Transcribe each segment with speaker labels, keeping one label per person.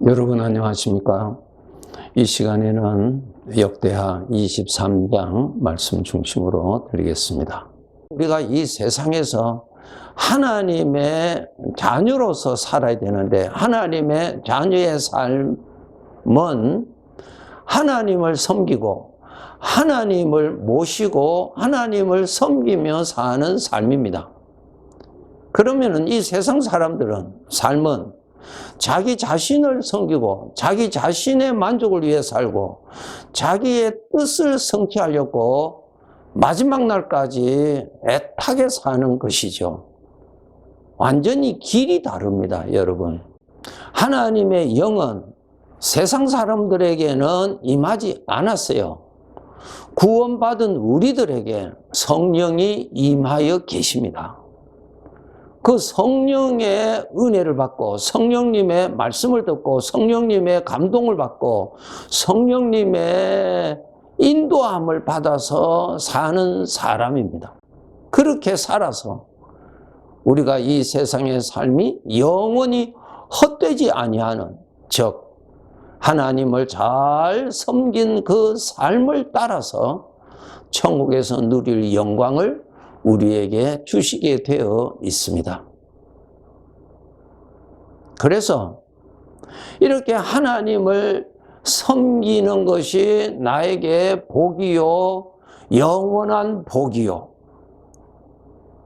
Speaker 1: 여러분 안녕하십니까? 이 시간에는 역대하 23장 말씀 중심으로 드리겠습니다. 우리가 이 세상에서 하나님의 자녀로서 살아야 되는데, 하나님의 자녀의 삶은 하나님을 섬기고 하나님을 모시고 하나님을 섬기며 사는 삶입니다. 그러면은 이 세상 사람들은 삶은 자기 자신을 섬기고 자기 자신의 만족을 위해 살고 자기의 뜻을 성취하려고 마지막 날까지 애타게 사는 것이죠. 완전히 길이 다릅니다, 여러분. 하나님의 영은 세상 사람들에게는 임하지 않았어요. 구원받은 우리들에게 성령이 임하여 계십니다. 그 성령의 은혜를 받고 성령님의 말씀을 듣고 성령님의 감동을 받고 성령님의 인도함을 받아서 사는 사람입니다. 그렇게 살아서 우리가 이 세상의 삶이 영원히 헛되지 아니하는, 즉 하나님을 잘 섬긴 그 삶을 따라서 천국에서 누릴 영광을 우리에게 주시게 되어 있습니다. 그래서 이렇게 하나님을 섬기는 것이 나에게 복이요, 영원한 복이요,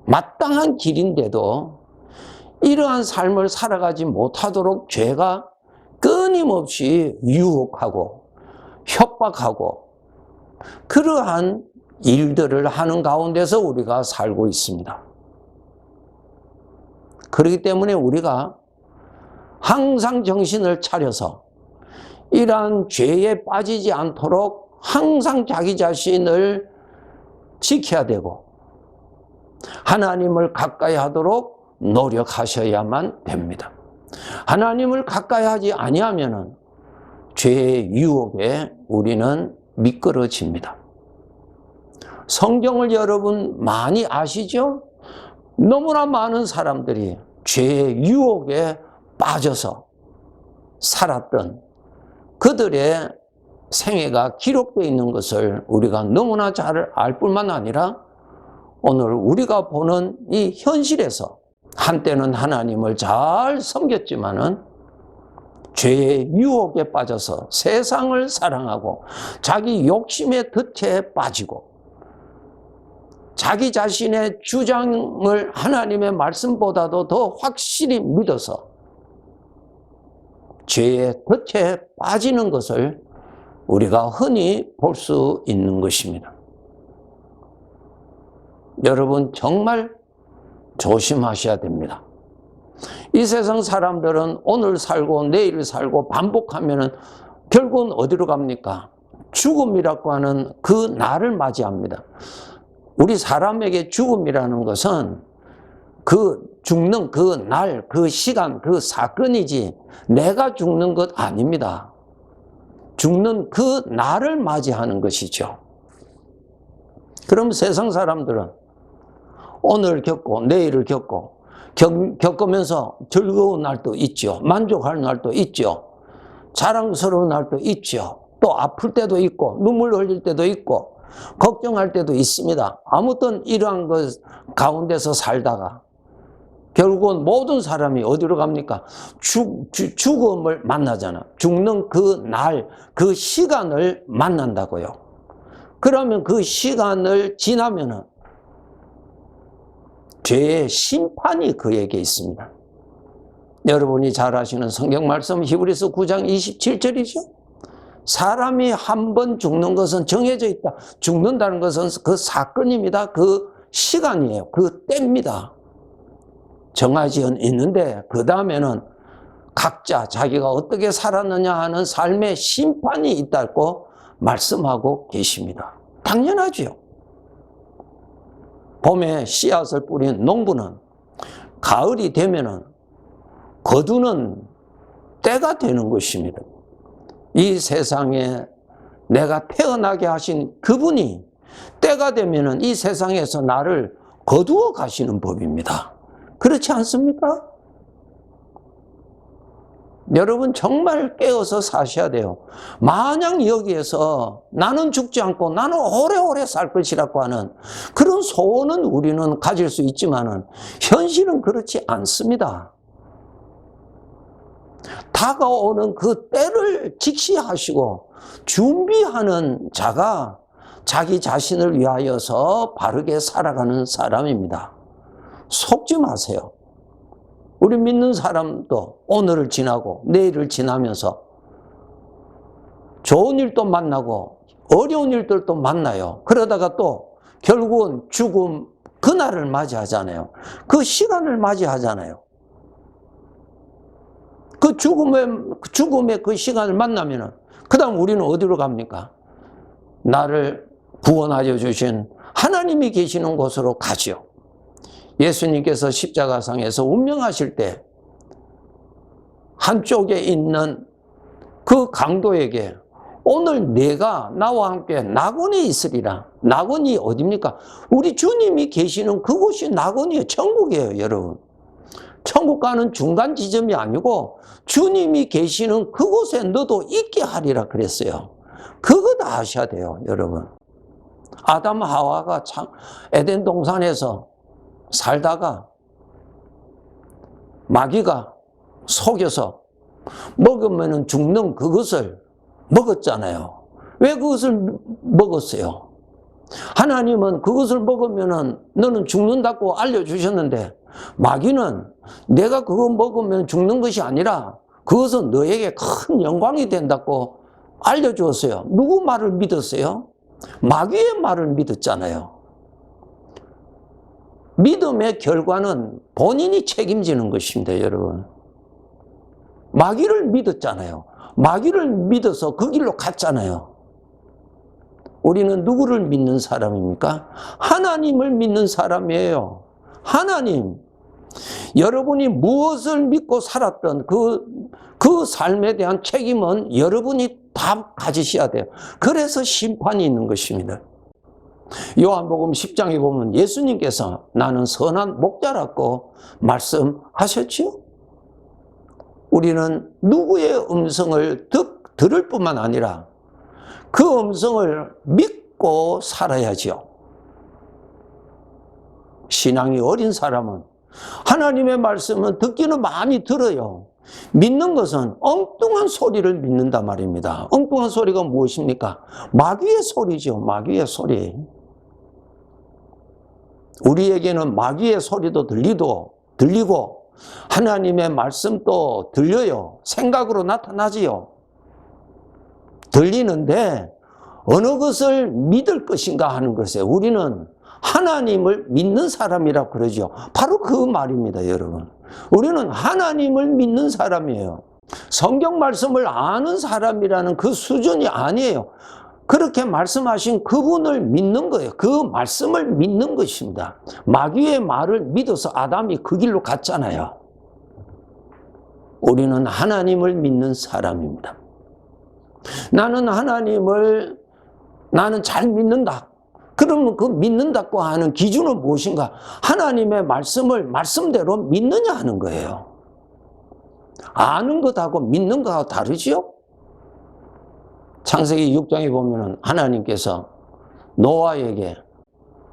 Speaker 1: 마땅한 길인데도 이러한 삶을 살아가지 못하도록 죄가 끊임없이 유혹하고 협박하고 그러한 일들을 하는 가운데서 우리가 살고 있습니다. 그렇기 때문에 우리가 항상 정신을 차려서 이러한 죄에 빠지지 않도록 항상 자기 자신을 지켜야 되고 하나님을 가까이 하도록 노력하셔야만 됩니다. 하나님을 가까이 하지 아니하면 죄의 유혹에 우리는 미끄러집니다. 성경을 여러분 많이 아시죠? 너무나 많은 사람들이 죄의 유혹에 빠져서 살았던 그들의 생애가 기록되어 있는 것을 우리가 너무나 잘 알 뿐만 아니라 오늘 우리가 보는 이 현실에서 한때는 하나님을 잘 섬겼지만은 죄의 유혹에 빠져서 세상을 사랑하고 자기 욕심의 덫에 빠지고 자기 자신의 주장을 하나님의 말씀보다도 더 확실히 믿어서 죄의 덫에 빠지는 것을 우리가 흔히 볼 수 있는 것입니다. 여러분 정말 조심하셔야 됩니다. 이 세상 사람들은 오늘 살고 내일 살고 반복하면은 결국은 어디로 갑니까? 죽음이라고 하는 그 날을 맞이합니다. 우리 사람에게 죽음이라는 것은 그 죽는 그 날, 그 시간, 그 사건이지 내가 죽는 것 아닙니다. 죽는 그 날을 맞이하는 것이죠. 그럼 세상 사람들은 오늘 겪고 내일을 겪으면서 즐거운 날도 있죠. 만족할 날도 있죠. 자랑스러운 날도 있죠. 또 아플 때도 있고 눈물 흘릴 때도 있고 걱정할 때도 있습니다. 아무튼 이러한 것 가운데서 살다가 결국은 모든 사람이 어디로 갑니까? 죽음을 만나잖아. 죽는 그 날, 그 시간을 만난다고요. 그러면 그 시간을 지나면은 죄의 심판이 그에게 있습니다. 여러분이 잘 아시는 성경 말씀 히브리서 9장 27절이죠. 사람이 한 번 죽는 것은 정해져 있다. 죽는다는 것은 그 사건입니다. 그 시간이에요. 그 때입니다. 정하지 있는데 그 다음에는 각자 자기가 어떻게 살았느냐 하는 삶의 심판이 있다고 말씀하고 계십니다. 당연하죠. 봄에 씨앗을 뿌린 농부는 가을이 되면은 거두는 때가 되는 것입니다. 이 세상에 내가 태어나게 하신 그분이 때가 되면은 이 세상에서 나를 거두어 가시는 법입니다. 그렇지 않습니까? 여러분 정말 깨어서 사셔야 돼요. 만약 여기에서 나는 죽지 않고 나는 오래오래 살 것이라고 하는 그런 소원은 우리는 가질 수 있지만은 현실은 그렇지 않습니다. 다가오는 그 때를 직시하시고 준비하는 자가 자기 자신을 위하여서 바르게 살아가는 사람입니다. 속지 마세요. 우리 믿는 사람도 오늘을 지나고 내일을 지나면서 좋은 일도 만나고 어려운 일들도 만나요. 그러다가 또 결국은 죽음 그날을 맞이하잖아요. 그 시간을 맞이하잖아요. 그 죽음의 그 시간을 만나면은 그 다음 우리는 어디로 갑니까? 나를 구원하여 주신 하나님이 계시는 곳으로 가죠. 예수님께서 십자가상에서 운명하실 때 한쪽에 있는 그 강도에게 오늘 내가 나와 함께 낙원에 있으리라. 낙원이 어디입니까? 우리 주님이 계시는 그곳이 낙원이에요. 천국이에요, 여러분. 천국 가는 중간 지점이 아니고 주님이 계시는 그곳에 너도 있게 하리라 그랬어요. 그거 다 아셔야 돼요, 여러분. 아담 하와가 참 에덴 동산에서 살다가 마귀가 속여서 먹으면 죽는 그것을 먹었잖아요. 왜 그것을 먹었어요? 하나님은 그것을 먹으면 너는 죽는다고 알려주셨는데 마귀는 내가 그거 먹으면 죽는 것이 아니라 그것은 너에게 큰 영광이 된다고 알려주었어요. 누구 말을 믿었어요? 마귀의 말을 믿었잖아요. 믿음의 결과는 본인이 책임지는 것입니다, 여러분. 마귀를 믿었잖아요. 마귀를 믿어서 그 길로 갔잖아요. 우리는 누구를 믿는 사람입니까? 하나님을 믿는 사람이에요. 하나님. 여러분이 무엇을 믿고 살았던 그 삶에 대한 책임은 여러분이 다 가지셔야 돼요. 그래서 심판이 있는 것입니다. 요한복음 10장에 보면 예수님께서 나는 선한 목자라고 말씀하셨지요. 우리는 누구의 음성을 들을 뿐만 아니라 그 음성을 믿고 살아야죠. 신앙이 어린 사람은 하나님의 말씀은 듣기는 많이 들어요. 믿는 것은 엉뚱한 소리를 믿는단 말입니다. 엉뚱한 소리가 무엇입니까? 마귀의 소리죠. 마귀의 소리. 우리에게는 마귀의 소리도 들리고 하나님의 말씀도 들려요. 생각으로 나타나지요. 들리는데 어느 것을 믿을 것인가 하는 것에 우리는 하나님을 믿는 사람이라고 그러죠. 바로 그 말입니다, 여러분. 우리는 하나님을 믿는 사람이에요. 성경 말씀을 아는 사람이라는 그 수준이 아니에요. 그렇게 말씀하신 그분을 믿는 거예요. 그 말씀을 믿는 것입니다. 마귀의 말을 믿어서 아담이 그 길로 갔잖아요. 우리는 하나님을 믿는 사람입니다. 나는 하나님을 나는 잘 믿는다. 그러면 그 믿는다고 하는 기준은 무엇인가? 하나님의 말씀을 말씀대로 믿느냐 하는 거예요. 아는 것하고 믿는 것하고 다르지요? 창세기 6장에 보면은 하나님께서 노아에게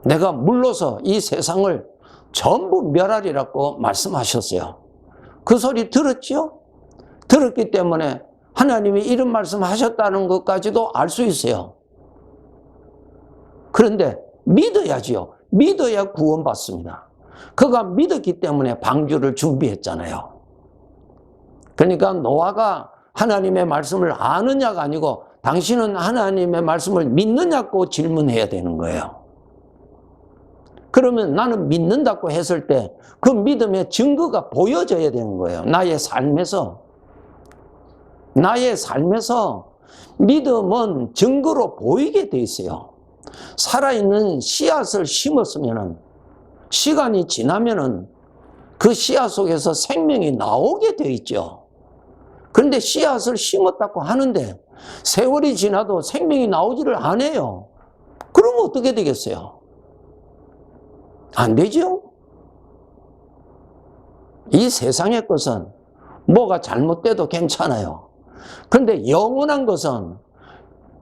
Speaker 1: 내가 물러서 이 세상을 전부 멸하리라고 말씀하셨어요. 그 소리 들었죠? 들었기 때문에 하나님이 이런 말씀하셨다는 것까지도 알 수 있어요. 그런데 믿어야지요. 믿어야 구원받습니다. 그가 믿었기 때문에 방주를 준비했잖아요. 그러니까 노아가 하나님의 말씀을 아느냐가 아니고 당신은 하나님의 말씀을 믿느냐고 질문해야 되는 거예요. 그러면 나는 믿는다고 했을 때 그 믿음의 증거가 보여져야 되는 거예요. 나의 삶에서 믿음은 증거로 보이게 돼 있어요. 살아있는 씨앗을 심었으면 시간이 지나면은 그 씨앗 속에서 생명이 나오게 돼 있죠. 그런데 씨앗을 심었다고 하는데 세월이 지나도 생명이 나오지를 않아요. 그러면 어떻게 되겠어요? 안 되죠? 이 세상의 것은 뭐가 잘못돼도 괜찮아요. 그런데 영원한 것은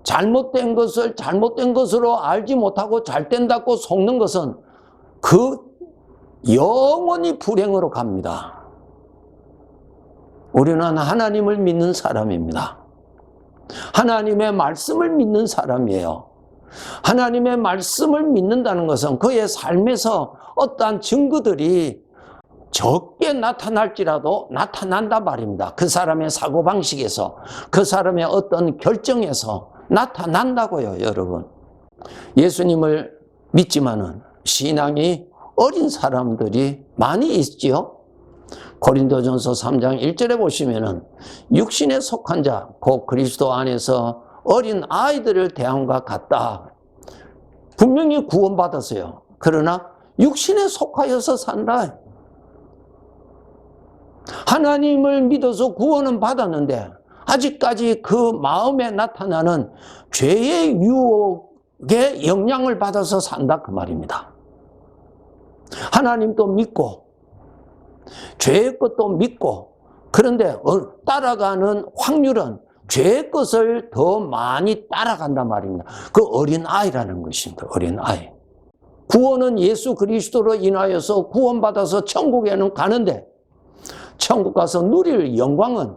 Speaker 1: 잘못된 것을 잘못된 것으로 알지 못하고 잘 된다고 속는 것은 그 영원히 불행으로 갑니다. 우리는 하나님을 믿는 사람입니다. 하나님의 말씀을 믿는 사람이에요. 하나님의 말씀을 믿는다는 것은 그의 삶에서 어떠한 증거들이 적게 나타날지라도 나타난다 말입니다. 그 사람의 사고방식에서, 그 사람의 어떤 결정에서 나타난다고요, 여러분. 예수님을 믿지만은 신앙이 어린 사람들이 많이 있지요. 고린도전서 3장 1절에 보시면은 육신에 속한 자, 곧 그리스도 안에서 어린 아이들을 대함과 같다. 분명히 구원받았어요. 그러나 육신에 속하여서 산다. 하나님을 믿어서 구원은 받았는데 아직까지 그 마음에 나타나는 죄의 유혹에 영향을 받아서 산다 그 말입니다. 하나님도 믿고 죄의 것도 믿고, 그런데 따라가는 확률은 죄의 것을 더 많이 따라간단 말입니다. 그 어린 아이라는 것입니다. 어린 아이. 구원은 예수 그리스도로 인하여서 구원받아서 천국에는 가는데 천국 가서 누릴 영광은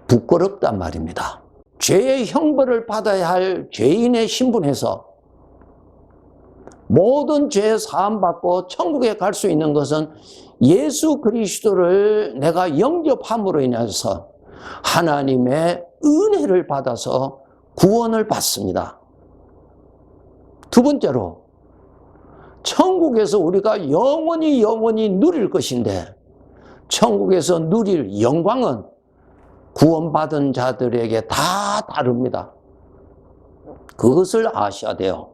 Speaker 1: 부끄럽단 말입니다. 죄의 형벌을 받아야 할 죄인의 신분에서 모든 죄 사함받고 천국에 갈 수 있는 것은 예수 그리스도를 내가 영접함으로 인해서 하나님의 은혜를 받아서 구원을 받습니다. 두 번째로, 천국에서 우리가 영원히 누릴 것인데 천국에서 누릴 영광은 구원받은 자들에게 다 다릅니다. 그것을 아셔야 돼요.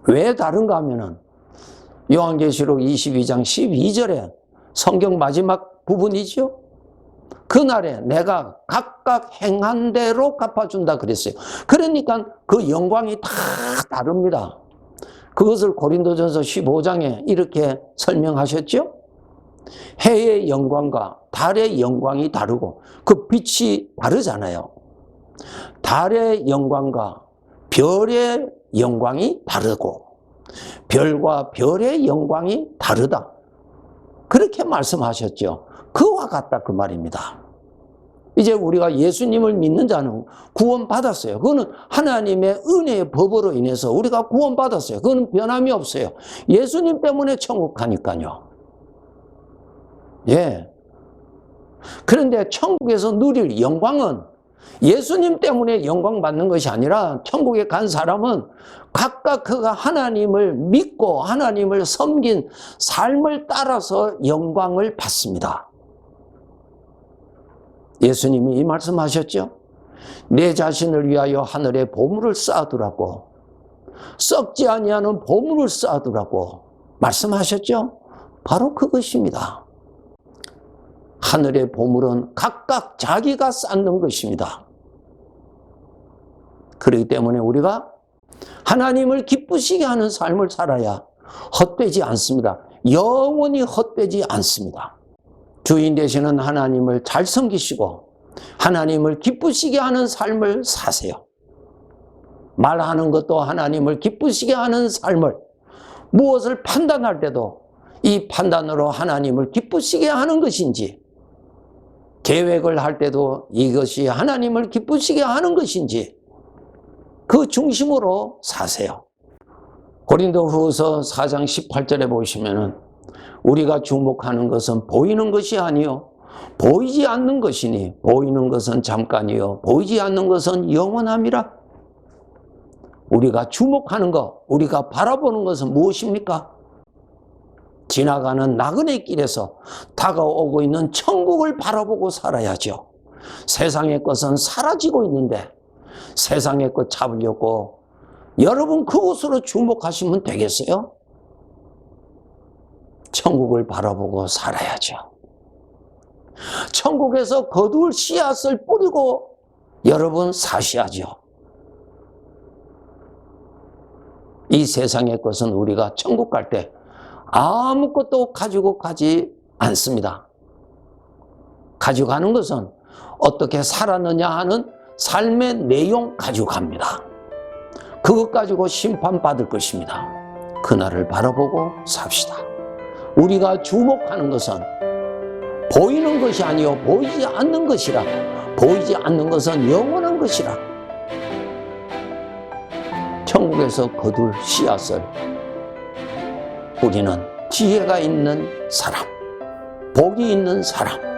Speaker 1: 왜 다른가 하면은 요한계시록 22장 12절에 성경 마지막 부분이죠. 그날에 내가 각각 행한 대로 갚아준다 그랬어요. 그러니까 그 영광이 다 다릅니다. 그것을 고린도전서 15장에 이렇게 설명하셨죠. 해의 영광과 달의 영광이 다르고 그 빛이 다르잖아요. 달의 영광과 별의 영광이 다르고 별과 별의 영광이 다르다. 그렇게 말씀하셨죠. 그와 같다 그 말입니다. 이제 우리가 예수님을 믿는 자는 구원받았어요. 그거는 하나님의 은혜의 법으로 인해서 우리가 구원받았어요. 그거는 변함이 없어요. 예수님 때문에 천국 가니까요. 예. 그런데 천국에서 누릴 영광은 예수님 때문에 영광 받는 것이 아니라 천국에 간 사람은 각각 그가 하나님을 믿고 하나님을 섬긴 삶을 따라서 영광을 받습니다. 예수님이 이 말씀하셨죠. 내 자신을 위하여 하늘에 보물을 쌓아두라고, 썩지 아니하는 보물을 쌓아두라고 말씀하셨죠. 바로 그것입니다. 하늘의 보물은 각각 자기가 쌓는 것입니다. 그렇기 때문에 우리가 하나님을 기쁘시게 하는 삶을 살아야 헛되지 않습니다. 영원히 헛되지 않습니다. 주인 되시는 하나님을 잘 섬기시고 하나님을 기쁘시게 하는 삶을 사세요. 말하는 것도 하나님을 기쁘시게 하는 삶을, 무엇을 판단할 때도 이 판단으로 하나님을 기쁘시게 하는 것인지, 계획을 할 때도 이것이 하나님을 기쁘시게 하는 것인지 그 중심으로 사세요. 고린도후서 4장 18절에 보시면은 우리가 주목하는 것은 보이는 것이 아니요 보이지 않는 것이니 보이는 것은 잠깐이요 보이지 않는 것은 영원함이라. 우리가 주목하는 것, 우리가 바라보는 것은 무엇입니까? 지나가는 나그네 길에서 다가오고 있는 천국을 바라보고 살아야죠. 세상의 것은 사라지고 있는데 세상의 것 잡으려고 여러분 그곳으로 주목하시면 되겠어요? 천국을 바라보고 살아야죠. 천국에서 거둘 씨앗을 뿌리고 여러분 사셔야죠. 이 세상의 것은 우리가 천국 갈 때 아무것도 가지고 가지 않습니다. 가지고 가는 것은 어떻게 살았느냐 하는 삶의 내용 가지고 갑니다. 그것 가지고 심판받을 것입니다. 그날을 바라보고 삽시다. 우리가 주목하는 것은 보이는 것이 아니요 보이지 않는 것이라. 보이지 않는 것은 영원한 것이라. 천국에서 거둘 씨앗을 우리는 지혜가 있는 사람, 복이 있는 사람,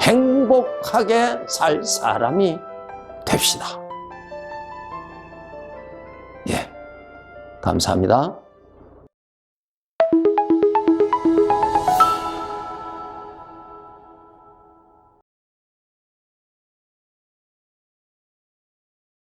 Speaker 1: 행복하게 살 사람이 됩시다. 예, 감사합니다.